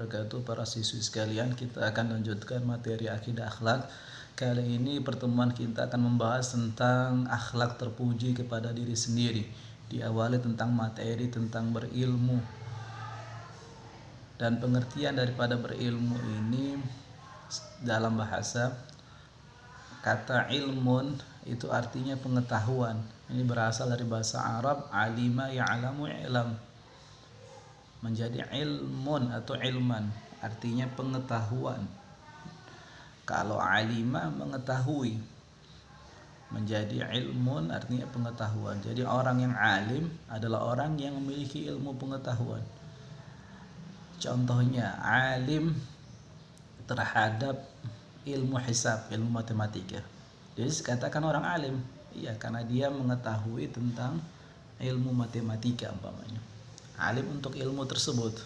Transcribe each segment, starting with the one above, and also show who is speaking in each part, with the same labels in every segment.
Speaker 1: wabarakatuh. Para siswi sekalian, kita akan lanjutkan materi akidah akhlak. Kali ini pertemuan kita akan membahas tentang akhlak terpuji kepada diri sendiri. Diawali tentang materi tentang berilmu. Dan pengertian daripada berilmu ini dalam bahasa, kata ilmun itu artinya pengetahuan. Ini berasal dari bahasa Arab alima ya'lamu i'lam. Menjadi ilmun atau ilman artinya pengetahuan. Kalau alima mengetahui, menjadi ilmun artinya pengetahuan. Jadi orang yang alim adalah orang yang memiliki ilmu pengetahuan. Contohnya alim terhadap ilmu hisab, ilmu matematika. Jadi katakan orang alim, iya, karena dia mengetahui tentang ilmu matematika umpamanya. Alim untuk ilmu tersebut.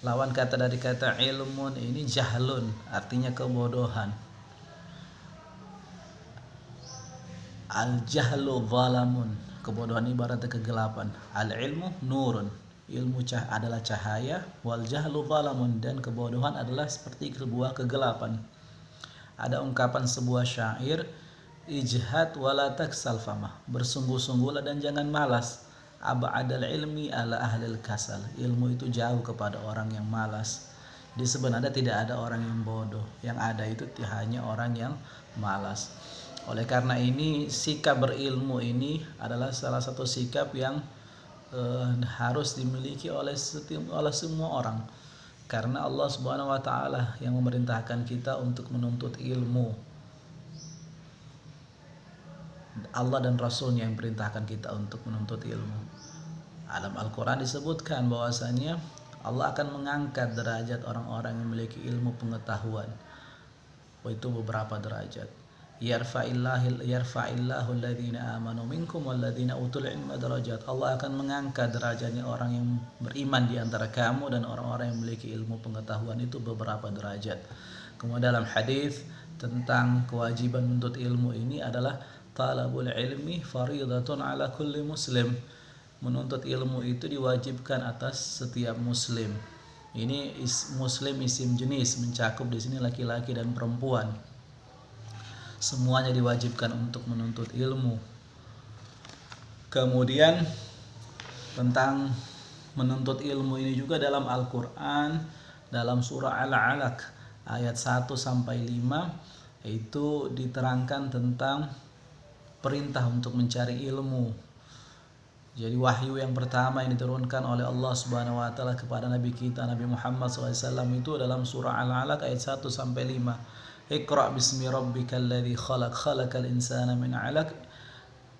Speaker 1: Lawan kata dari kata ilmun ini jahlun, artinya kebodohan. Al-jahlu zalamun, kebodohan ibaratnya kegelapan. Al-ilmu nurun, ilmu adalah cahaya. Wal jahlu zalamun, dan kebodohan adalah seperti sebuah kegelapan. Ada ungkapan sebuah syair, ijhad wala taksal famah, bersungguh-sungguhlah dan jangan malas. Ab'adal ilmi ala ahlil kasal, ilmu itu jauh kepada orang yang malas. Di sebenarnya tidak ada orang yang bodoh, yang ada itu hanya orang yang malas. Oleh karena ini sikap berilmu ini adalah salah satu sikap yang harus dimiliki oleh semua orang. Karena Allah Subhanahu wa taala yang memerintahkan kita untuk menuntut ilmu. Allah dan Rasulnya yang perintahkan kita untuk menuntut ilmu. Dalam Al-Quran disebutkan bahwasanya Allah akan mengangkat derajat orang-orang yang memiliki ilmu pengetahuan. Itu beberapa derajat. Yarfa'illahu alladhina amanu minkum walladhina utul ilma darajat. Allah akan mengangkat derajatnya orang yang beriman di antara kamu dan orang-orang yang memiliki ilmu pengetahuan, itu beberapa derajat. Kemudian dalam hadis tentang kewajiban menuntut ilmu ini adalah talabul ilmi faridatun ala kulli muslim. Menuntut ilmu itu diwajibkan atas setiap muslim. Ini muslim isim jenis, mencakup di sini laki-laki dan perempuan. Semuanya diwajibkan untuk menuntut ilmu. Kemudian tentang menuntut ilmu ini juga dalam Al-Quran, dalam surah Al-Alaq ayat 1 sampai 5 itu diterangkan tentang perintah untuk mencari ilmu. Jadi wahyu yang pertama yang diturunkan oleh Allah Subhanahu wa taala kepada nabi kita Nabi Muhammad SAW itu dalam surah Al-Alaq ayat 1 sampai 5. Iqra bismi rabbikal ladzi khalaq, khalaqal insana min 'alaq,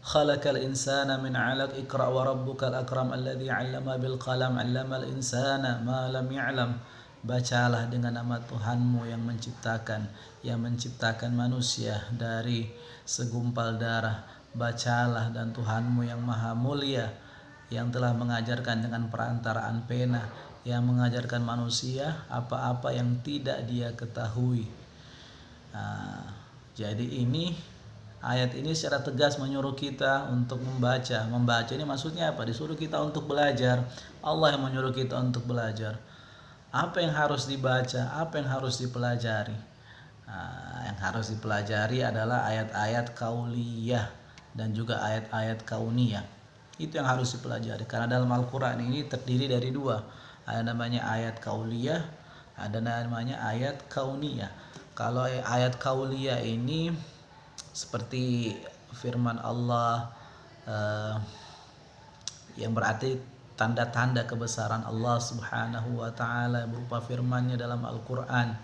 Speaker 1: khalaqal insana min 'alaq, iqra wa rabbukal akram alladzi 'allama bil qalam 'allamal insana ma lam ya'lam. Bacalah dengan nama Tuhanmu yang menciptakan manusia dari segumpal darah. Bacalah, dan Tuhanmu yang maha mulia yang telah mengajarkan dengan perantaraan pena, yang mengajarkan manusia apa-apa yang tidak dia ketahui. Jadi ini ayat ini secara tegas menyuruh kita untuk membaca. Membaca ini maksudnya apa? Disuruh kita untuk belajar. Allah yang menyuruh kita untuk belajar. Apa yang harus dibaca? Apa yang harus dipelajari? Yang harus dipelajari adalah ayat-ayat kauliyah dan juga ayat-ayat kauniyah. Itu yang harus dipelajari. Karena dalam Al-Quran ini terdiri dari dua. Ada namanya ayat kauliyah, ada namanya ayat kauniyah. Kalau ayat kauliyah ini seperti firman Allah yang berarti tanda-tanda kebesaran Allah Subhanahu wa taala berupa firman-Nya dalam Al-Qur'an.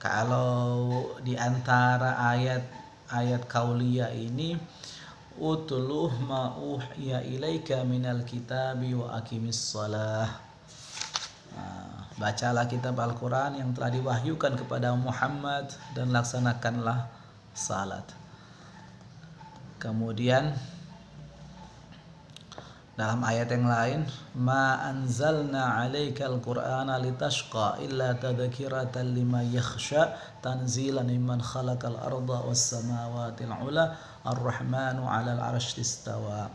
Speaker 1: Kalau di antara ayat kauliyah ini, utluh ma uhiya ilaika minal kitabi wa aqimis shalah. Bacalah kitab Al-Quran yang telah diwahyukan kepada Muhammad dan laksanakanlah salat. Kemudian dalam ayat yang lain, ma anzalna 'alaikal qur'ana litashqa illa tadhkiratan liman yakhsha tanzilan mimman khalaqal arda was samawati al-'ula ar-rahmanu 'alal 'arsy istawa.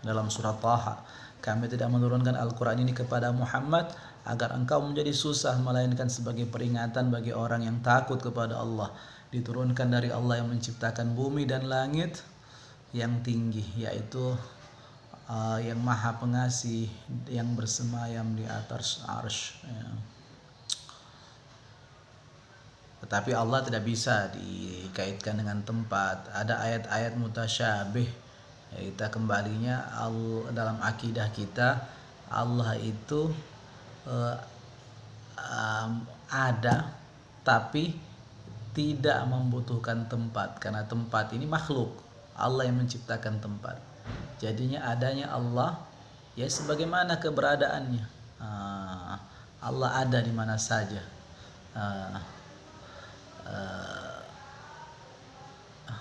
Speaker 1: Dalam surah Taha, kami tidak menurunkan Al-Quran ini kepada Muhammad agar engkau menjadi susah, melainkan sebagai peringatan bagi orang yang takut kepada Allah. Diturunkan dari Allah yang menciptakan bumi dan langit yang tinggi, yaitu yang maha pengasih, yang bersemayam di atas arsy, ya. Tetapi Allah tidak bisa dikaitkan dengan tempat. Ada ayat-ayat mutasyabih. Kita kembalinya dalam akidah kita, Allah itu ada tapi tidak membutuhkan tempat, karena tempat ini makhluk. Allah yang menciptakan tempat. Jadinya adanya Allah ya sebagaimana keberadaannya. Allah ada di mana saja.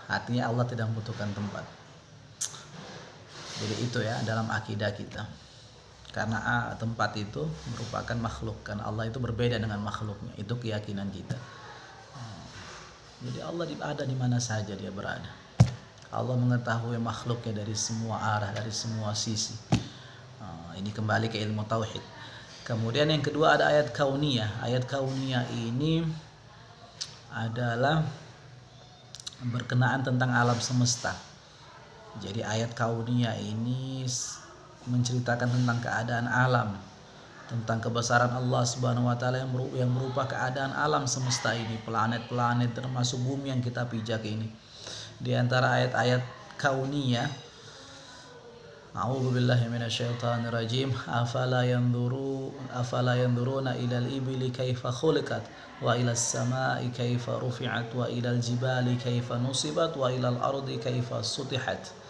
Speaker 1: Artinya Allah tidak membutuhkan tempat. Jadi itu ya dalam akidah kita. Karena tempat itu merupakan makhluk, karena Allah itu berbeda dengan makhluknya. Itu keyakinan kita. Jadi Allah ada di mana saja dia berada. Allah mengetahui makhluknya dari semua arah, dari semua sisi. Ini kembali ke ilmu tauhid. Kemudian yang kedua ada ayat kauniyah. Ayat kauniyah ini adalah berkenaan tentang alam semesta. Jadi ayat kauniyah ini menceritakan tentang keadaan alam, tentang kebesaran Allah Subhanahu wa taala yang berupa keadaan alam semesta ini, planet-planet termasuk bumi yang kita pijak ini. Di antara ayat-ayat kauniyah, a'udzubillahi minasyaitonir rajim, afala yanzuruna ilal ibili kaifa khuliqat wa ilas samai kaifa rufi'at wa ilal jibali kaifa nusibat wa ilal ardi kaifa sutihat.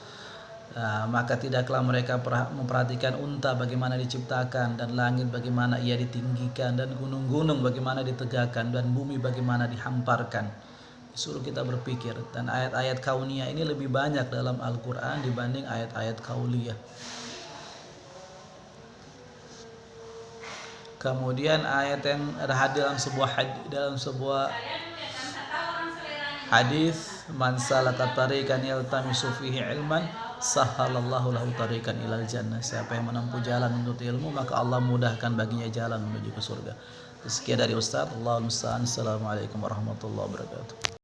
Speaker 1: Maka tidaklah mereka memperhatikan unta bagaimana diciptakan, dan langit bagaimana ia ditinggikan, dan gunung-gunung bagaimana ditegakkan, dan bumi bagaimana dihamparkan. Disuruh kita berpikir. Dan ayat-ayat kauniyah ini lebih banyak dalam Al-Quran dibanding ayat-ayat kauliyah. Kemudian ayat yang ada dalam sebuah hadis, man salaka tariqan yaltamisu fihi ilman sahhalallahu lahu tariqan ilal jannah. Siapa yang menempuh jalan untuk ilmu, maka Allah mudahkan baginya jalan menuju ke surga. Sekian dari Ustaz. Allahumma musta'an. Assalamualaikum warahmatullahi wabarakatuh.